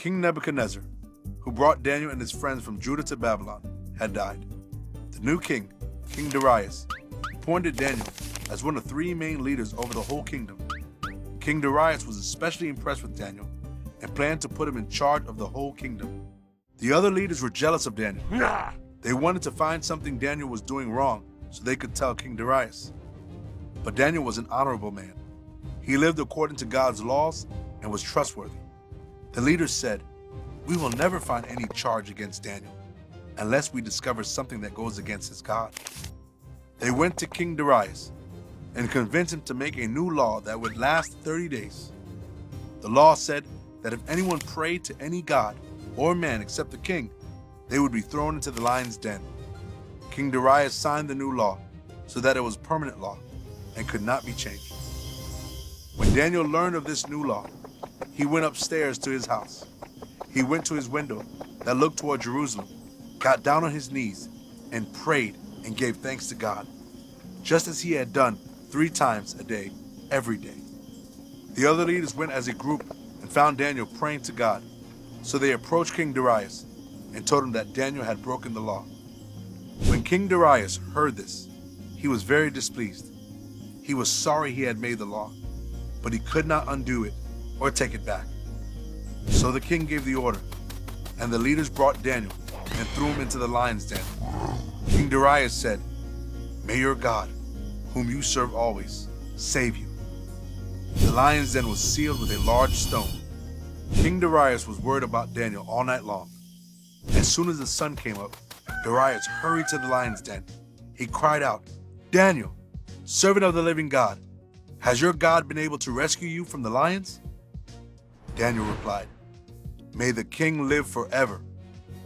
King Nebuchadnezzar, who brought Daniel and his friends from Judah to Babylon, had died. The new king, King Darius, appointed Daniel as one of three main leaders over the whole kingdom. King Darius was especially impressed with Daniel and planned to put him in charge of the whole kingdom. The other leaders were jealous of Daniel. They wanted to find something Daniel was doing wrong so they could tell King Darius. But Daniel was an honorable man. He lived according to God's laws and was trustworthy. The leaders said, "We will never find any charge against Daniel unless we discover something that goes against his God." They went to King Darius and convinced him to make a new law that would last 30 days. The law said that if anyone prayed to any god or man except the king, they would be thrown into the lion's den. King Darius signed the new law so that it was permanent law and could not be changed. When Daniel learned of this new law, he went upstairs to his house. He went to his window that looked toward Jerusalem, got down on his knees, and prayed and gave thanks to God, just as he had done 3 times a day, every day. The other leaders went as a group and found Daniel praying to God. So they approached King Darius and told him that Daniel had broken the law. When King Darius heard this, he was very displeased. He was sorry he had made the law, but he could not undo it or take it back. So the king gave the order, and the leaders brought Daniel and threw him into the lion's den. King Darius said, "May your God, whom you serve always, save you." The lion's den was sealed with a large stone. King Darius was worried about Daniel all night long. As soon as the sun came up, Darius hurried to the lion's den. He cried out, "Daniel, servant of the living God, has your God been able to rescue you from the lions?" Daniel replied, "May the king live forever.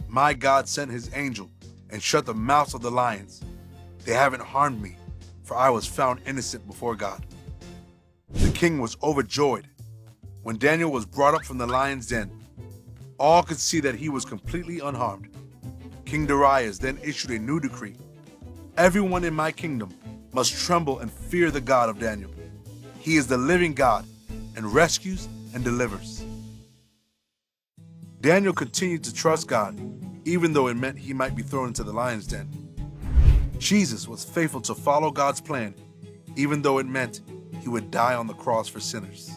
My God sent his angel and shut the mouths of the lions. They haven't harmed me, for I was found innocent before God." The king was overjoyed. When Daniel was brought up from the lion's den, all could see that he was completely unharmed. King Darius then issued a new decree. "Everyone in my kingdom must tremble and fear the God of Daniel. He is the living God and rescues and delivers." Daniel continued to trust God, even though it meant he might be thrown into the lion's den. Jesus was faithful to follow God's plan, even though it meant he would die on the cross for sinners.